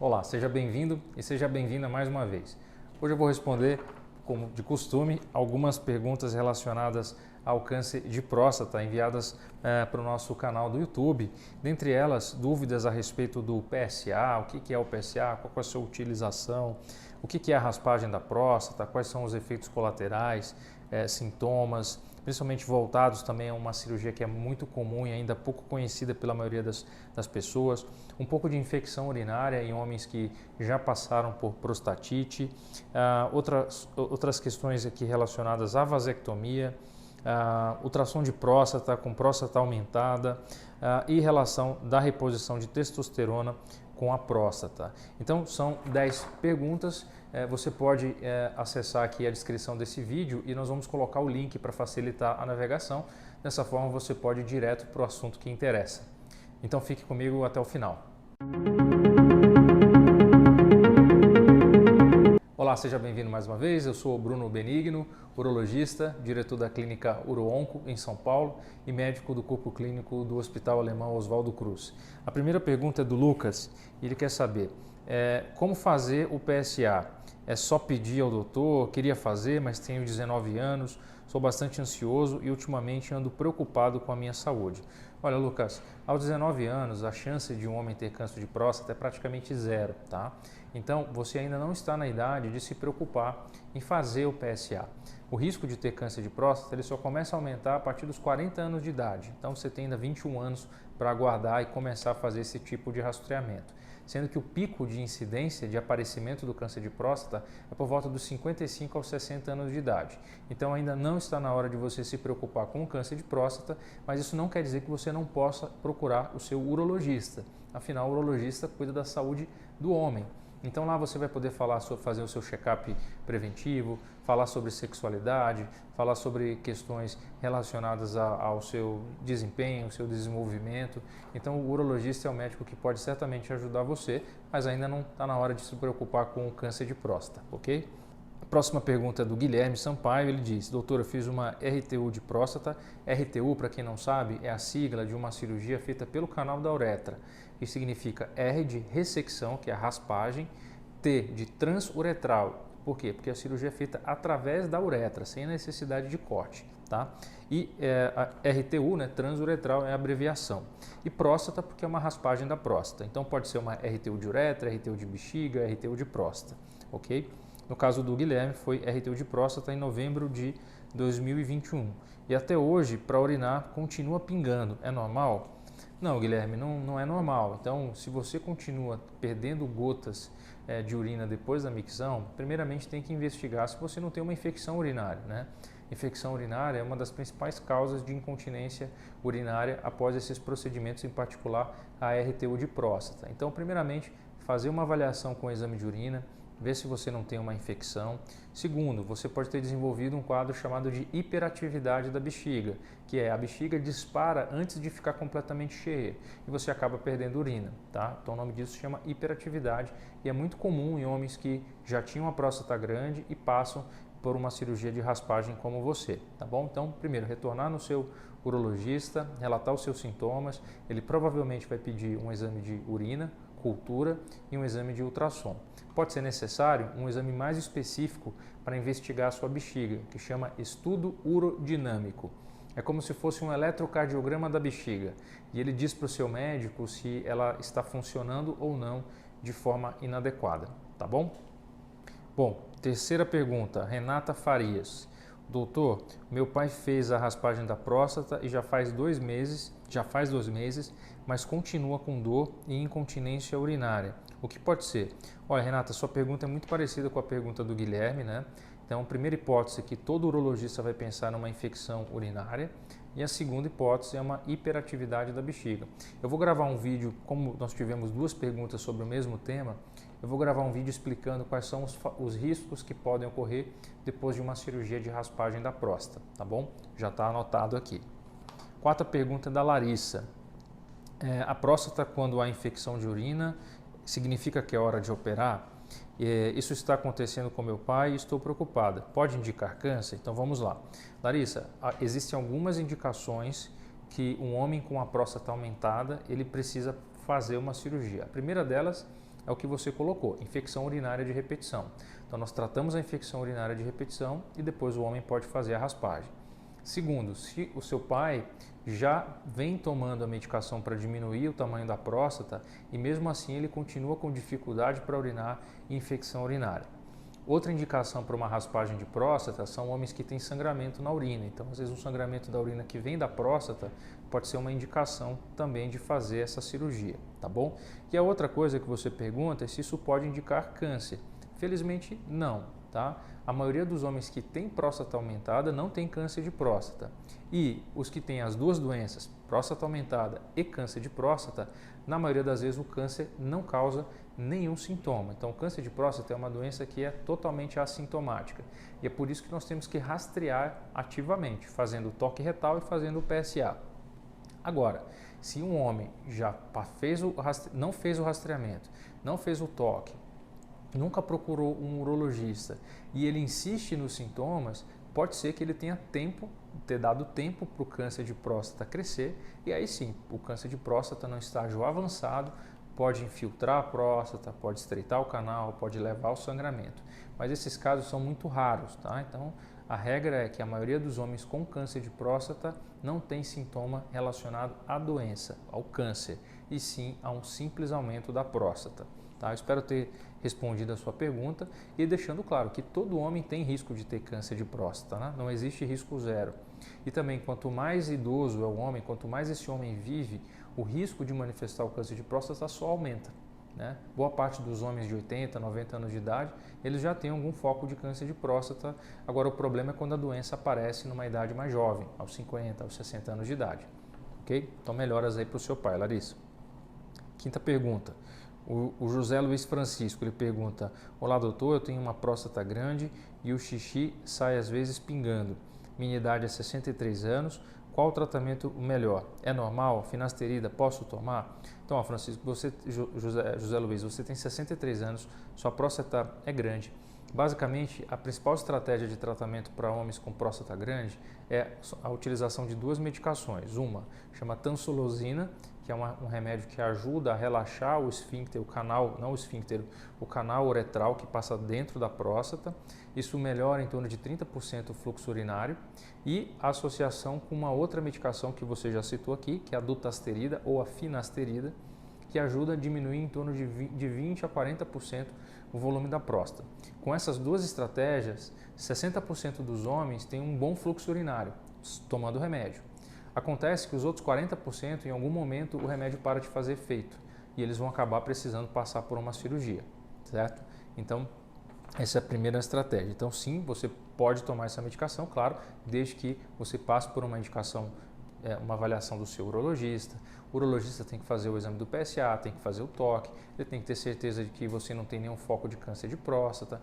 Olá, seja bem-vindo e seja bem-vinda mais uma vez. Hoje eu vou responder, como de costume, algumas perguntas relacionadas ao câncer de próstata enviadas para o nosso canal do YouTube. Dentre elas, dúvidas a respeito do PSA, o que é o PSA, qual é a sua utilização, o que é a raspagem da próstata, quais são os efeitos colaterais, sintomas, principalmente voltados também a uma cirurgia que é muito comum e ainda pouco conhecida pela maioria das pessoas, um pouco de infecção urinária em homens que já passaram por prostatite, outras questões aqui relacionadas à vasectomia, ultrassom de próstata com próstata aumentada e relação da reposição de testosterona com a próstata. Então são 10 perguntas, você pode acessar aqui a descrição desse vídeo e nós vamos colocar o link para facilitar a navegação. Dessa forma você pode ir direto para o assunto que interessa. Então fique comigo até o final. Olá, seja bem-vindo mais uma vez. Eu sou o Bruno Benigno, urologista, diretor da clínica UroOnco em São Paulo e médico do corpo clínico do Hospital Alemão Oswaldo Cruz. A primeira pergunta é do Lucas. Ele quer saber como fazer o PSA. É só pedir ao doutor? Queria fazer, mas tenho 19 anos, sou bastante ansioso e ultimamente ando preocupado com a minha saúde. Olha, Lucas, aos 19 anos a chance de um homem ter câncer de próstata é praticamente zero, tá? Então você ainda não está na idade de se preocupar em fazer o PSA. O risco de ter câncer de próstata ele só começa a aumentar a partir dos 40 anos de idade. Então você tem ainda 21 anos para aguardar e começar a fazer esse tipo de rastreamento. Sendo que o pico de incidência de aparecimento do câncer de próstata é por volta dos 55 aos 60 anos de idade. Então ainda não está na hora de você se preocupar com o câncer de próstata, mas isso não quer dizer que você não possa procurar o seu urologista. Afinal, o urologista cuida da saúde do homem. Então lá você vai poder fazer o seu check-up preventivo, falar sobre sexualidade, falar sobre questões relacionadas ao seu desempenho, ao seu desenvolvimento. Então o urologista é o médico que pode certamente ajudar você, mas ainda não está na hora de se preocupar com o câncer de próstata, ok? A próxima pergunta é do Guilherme Sampaio. Ele diz: doutor, eu fiz uma RTU de próstata. RTU, para quem não sabe, é a sigla de uma cirurgia feita pelo canal da uretra, que significa R de ressecção, que é a raspagem, T de transuretral. Por quê? Porque a cirurgia é feita através da uretra, sem necessidade de corte, tá? E a RTU, né, transuretral, é a abreviação. E próstata, porque é uma raspagem da próstata. Então pode ser uma RTU de uretra, RTU de bexiga, RTU de próstata, ok? No caso do Guilherme, foi RTU de próstata em novembro de 2021. E até hoje, para urinar, continua pingando. É normal? Não, Guilherme, não é normal. Então, se você continua perdendo gotas de urina depois da micção, primeiramente tem que investigar se você não tem uma infecção urinária, né? Infecção urinária é uma das principais causas de incontinência urinária após esses procedimentos, em particular a RTU de próstata. Então, primeiramente, fazer uma avaliação com o exame de urina, ver se você não tem uma infecção. Segundo, você pode ter desenvolvido um quadro chamado de hiperatividade da bexiga, que é a bexiga dispara antes de ficar completamente cheia e você acaba perdendo urina, tá? Então o nome disso se chama hiperatividade e é muito comum em homens que já tinham uma próstata grande e passam por uma cirurgia de raspagem como você, tá bom? Então, primeiro, retornar no seu urologista, relatar os seus sintomas, ele provavelmente vai pedir um exame de urina, cultura e um exame de ultrassom. Pode ser necessário um exame mais específico para investigar a sua bexiga, que chama estudo urodinâmico. É como se fosse um eletrocardiograma da bexiga e ele diz para o seu médico se ela está funcionando ou não de forma inadequada, tá bom? Bom, terceira pergunta, Renata Farias. Doutor, meu pai fez a raspagem da próstata e já faz 2 meses, mas continua com dor e incontinência urinária. O que pode ser? Olha, Renata, sua pergunta é muito parecida com a pergunta do Guilherme, né? Então, a primeira hipótese é que todo urologista vai pensar numa infecção urinária e a segunda hipótese é uma hiperatividade da bexiga. Eu vou gravar um vídeo, como nós tivemos 2 perguntas sobre o mesmo tema, eu vou gravar um vídeo explicando quais são os riscos que podem ocorrer depois de uma cirurgia de raspagem da próstata, tá bom? Já está anotado aqui. Quarta pergunta é da Larissa. A próstata, quando há infecção de urina, significa que é hora de operar? Isso está acontecendo com meu pai e estou preocupada. Pode indicar câncer? Então vamos lá. Larissa, existem algumas indicações que um homem com a próstata aumentada, ele precisa fazer uma cirurgia. A primeira delas é o que você colocou, infecção urinária de repetição. Então nós tratamos a infecção urinária de repetição e depois o homem pode fazer a raspagem. Segundo, se o seu pai já vem tomando a medicação para diminuir o tamanho da próstata e mesmo assim ele continua com dificuldade para urinar e infecção urinária. Outra indicação para uma raspagem de próstata são homens que têm sangramento na urina. Então, às vezes, um sangramento da urina que vem da próstata pode ser uma indicação também de fazer essa cirurgia, tá bom? E a outra coisa que você pergunta é se isso pode indicar câncer. Felizmente, não, tá? A maioria dos homens que têm próstata aumentada não tem câncer de próstata. E os que têm as duas doenças, próstata aumentada e câncer de próstata, na maioria das vezes o câncer não causa nenhum sintoma. Então, o câncer de próstata é uma doença que é totalmente assintomática. E é por isso que nós temos que rastrear ativamente, fazendo o toque retal e fazendo o PSA. Agora, se um homem já não fez o rastreamento, não fez o toque, nunca procurou um urologista e ele insiste nos sintomas, pode ser que ele tenha dado tempo para o câncer de próstata crescer e aí sim, o câncer de próstata no estágio avançado pode infiltrar a próstata, pode estreitar o canal, pode levar ao sangramento. Mas esses casos são muito raros, tá? Então, a regra é que a maioria dos homens com câncer de próstata não tem sintoma relacionado à doença, ao câncer, e sim a um simples aumento da próstata. Tá? Eu espero ter respondido a sua pergunta e deixando claro que todo homem tem risco de ter câncer de próstata, né? Não existe risco zero. E também, quanto mais idoso é o homem, quanto mais esse homem vive, o risco de manifestar o câncer de próstata só aumenta, né? Boa parte dos homens de 80, 90 anos de idade, eles já têm algum foco de câncer de próstata. Agora, o problema é quando a doença aparece numa idade mais jovem, aos 50, aos 60 anos de idade. Ok? Então, melhoras aí para o seu pai, Larissa. Quinta pergunta. O José Luiz Francisco, ele pergunta: olá doutor, eu tenho uma próstata grande e o xixi sai às vezes pingando. Minha idade é 63 anos, qual o tratamento melhor? É normal? Finasterida, posso tomar? Então, Francisco, José Luiz, você tem 63 anos, sua próstata é grande. Basicamente, a principal estratégia de tratamento para homens com próstata grande é a utilização de duas medicações. Uma chama tansulosina, que é um remédio que ajuda a relaxar o esfíncter, o canal, não o esfíncter, o canal uretral que passa dentro da próstata. Isso melhora em torno de 30% o fluxo urinário. E a associação com uma outra medicação que você já citou aqui, que é a dutasterida ou a finasterida, que ajuda a diminuir em torno de 20 a 40% o volume da próstata. Com essas duas estratégias, 60% dos homens têm um bom fluxo urinário tomando o remédio. Acontece que os outros 40%, em algum momento, o remédio para de fazer efeito e eles vão acabar precisando passar por uma cirurgia, certo? Então, essa é a primeira estratégia. Então, sim, você pode tomar essa medicação, claro, desde que você passe por uma indicação, uma avaliação do seu urologista. O urologista tem que fazer o exame do PSA, tem que fazer o toque, ele tem que ter certeza de que você não tem nenhum foco de câncer de próstata.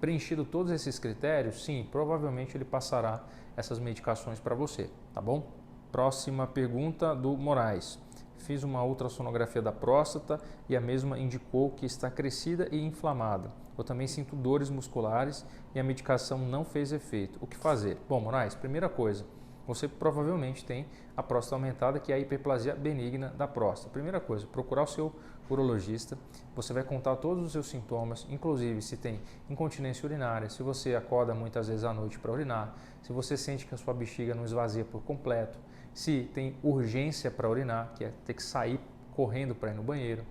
Preenchido todos esses critérios, sim, provavelmente ele passará essas medicações para você, tá bom? Próxima pergunta do Moraes. Fiz uma ultrassonografia da próstata e a mesma indicou que está crescida e inflamada. Eu também sinto dores musculares e a medicação não fez efeito. O que fazer? Bom, Moraes, primeira coisa, você provavelmente tem a próstata aumentada, que é a hiperplasia benigna da próstata. Primeira coisa, procurar o seu urologista. Você vai contar todos os seus sintomas, inclusive se tem incontinência urinária, se você acorda muitas vezes à noite para urinar, se você sente que a sua bexiga não esvazia por completo, se tem urgência para urinar, que é ter que sair correndo para ir no banheiro,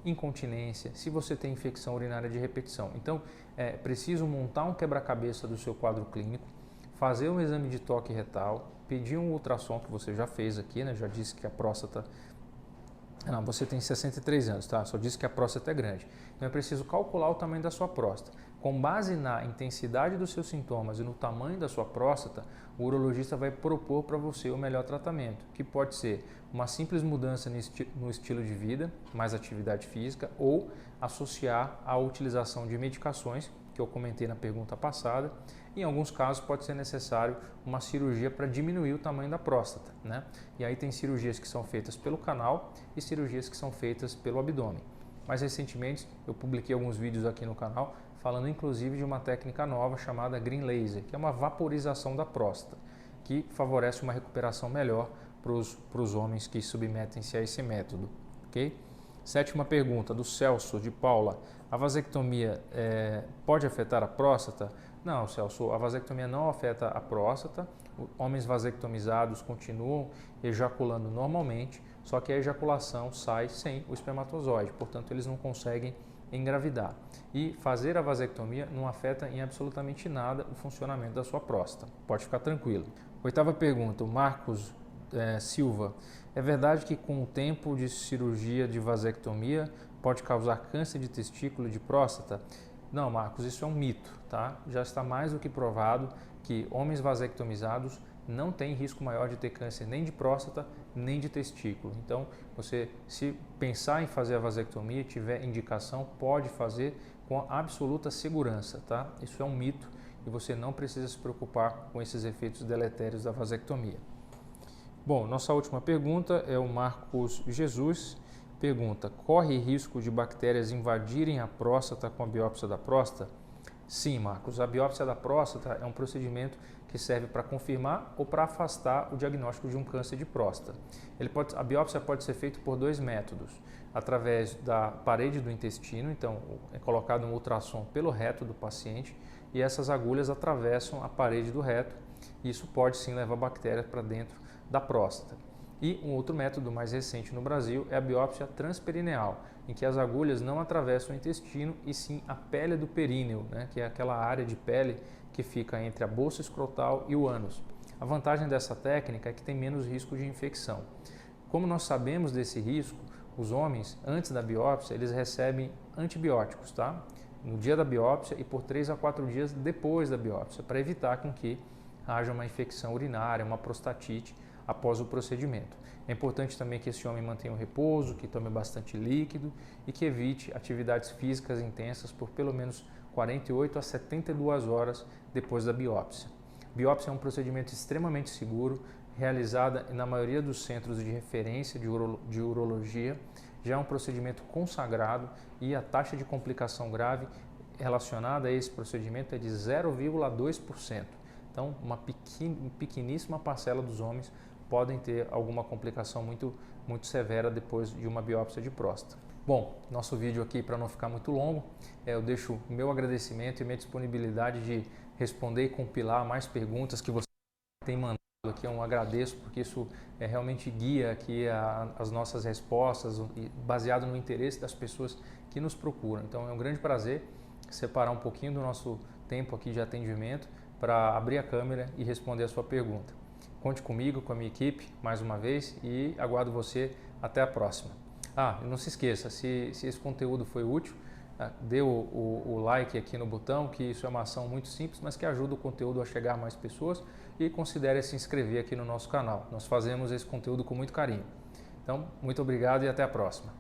incontinência, se você tem infecção urinária de repetição. Então, é preciso montar um quebra-cabeça do seu quadro clínico, fazer um exame de toque retal, pedir um ultrassom que você já fez aqui, né? Já disse que a próstata... Não, você tem 63 anos, tá? Só disse que a próstata é grande. Então é preciso calcular o tamanho da sua próstata. Com base na intensidade dos seus sintomas e no tamanho da sua próstata, o urologista vai propor para você o melhor tratamento, que pode ser uma simples mudança no estilo de vida, mais atividade física, ou associar a utilização de medicações, que eu comentei na pergunta passada. Em alguns casos pode ser necessário uma cirurgia para diminuir o tamanho da próstata, né? E aí tem cirurgias que são feitas pelo canal e cirurgias que são feitas pelo abdômen. Mais recentemente eu publiquei alguns vídeos aqui no canal falando inclusive de uma técnica nova chamada Green Laser, que é uma vaporização da próstata, que favorece uma recuperação melhor para os homens que submetem-se a esse método, ok? Sétima pergunta, do Celso, de Paula. A vasectomia pode afetar a próstata? Não, Celso, a vasectomia não afeta a próstata. Homens vasectomizados continuam ejaculando normalmente, só que a ejaculação sai sem o espermatozoide, portanto eles não conseguem engravidar. E fazer a vasectomia não afeta em absolutamente nada o funcionamento da sua próstata. Pode ficar tranquilo. Oitava pergunta, o Marcos Silva. É verdade que com o tempo de cirurgia de vasectomia pode causar câncer de testículo e de próstata? Não, Marcos, isso é um mito, tá? Já está mais do que provado que homens vasectomizados não têm risco maior de ter câncer nem de próstata, nem de testículo. Então, você, se pensar em fazer a vasectomia e tiver indicação, pode fazer com absoluta segurança, tá? Isso é um mito e você não precisa se preocupar com esses efeitos deletérios da vasectomia. Bom, nossa última pergunta é o Marcos Jesus. Pergunta, corre risco de bactérias invadirem a próstata com a biópsia da próstata? Sim, Marcos, a biópsia da próstata é um procedimento que serve para confirmar ou para afastar o diagnóstico de um câncer de próstata. A biópsia pode ser feita por dois métodos, através da parede do intestino, então é colocado um ultrassom pelo reto do paciente e essas agulhas atravessam a parede do reto e isso pode sim levar bactérias para dentro da próstata. E um outro método mais recente no Brasil é a biópsia transperineal, em que as agulhas não atravessam o intestino e sim a pele do períneo, né, que é aquela área de pele que fica entre a bolsa escrotal e o ânus. A vantagem dessa técnica é que tem menos risco de infecção. Como nós sabemos desse risco, os homens, antes da biópsia, eles recebem antibióticos, tá? No dia da biópsia e por 3 a 4 dias depois da biópsia, para evitar com que haja uma infecção urinária, uma prostatite, após o procedimento. É importante também que esse homem mantenha o repouso, que tome bastante líquido e que evite atividades físicas intensas por pelo menos 48 a 72 horas depois da biópsia. Biópsia é um procedimento extremamente seguro, realizada na maioria dos centros de referência de urologia, já é um procedimento consagrado e a taxa de complicação grave relacionada a esse procedimento é de 0,2%. Então, uma pequeníssima parcela dos homens podem ter alguma complicação muito severa depois de uma biópsia de próstata. Bom, nosso vídeo aqui, para não ficar muito longo, eu deixo o meu agradecimento e minha disponibilidade de responder e compilar mais perguntas que você tem mandado aqui. Eu agradeço porque isso realmente guia aqui as nossas respostas, baseado no interesse das pessoas que nos procuram. Então é um grande prazer separar um pouquinho do nosso tempo aqui de atendimento para abrir a câmera e responder a sua pergunta. Conte comigo, com a minha equipe, mais uma vez e aguardo você até a próxima. E não se esqueça, se esse conteúdo foi útil, dê o like aqui no botão, que isso é uma ação muito simples, mas que ajuda o conteúdo a chegar a mais pessoas e considere se inscrever aqui no nosso canal. Nós fazemos esse conteúdo com muito carinho. Então, muito obrigado e até a próxima.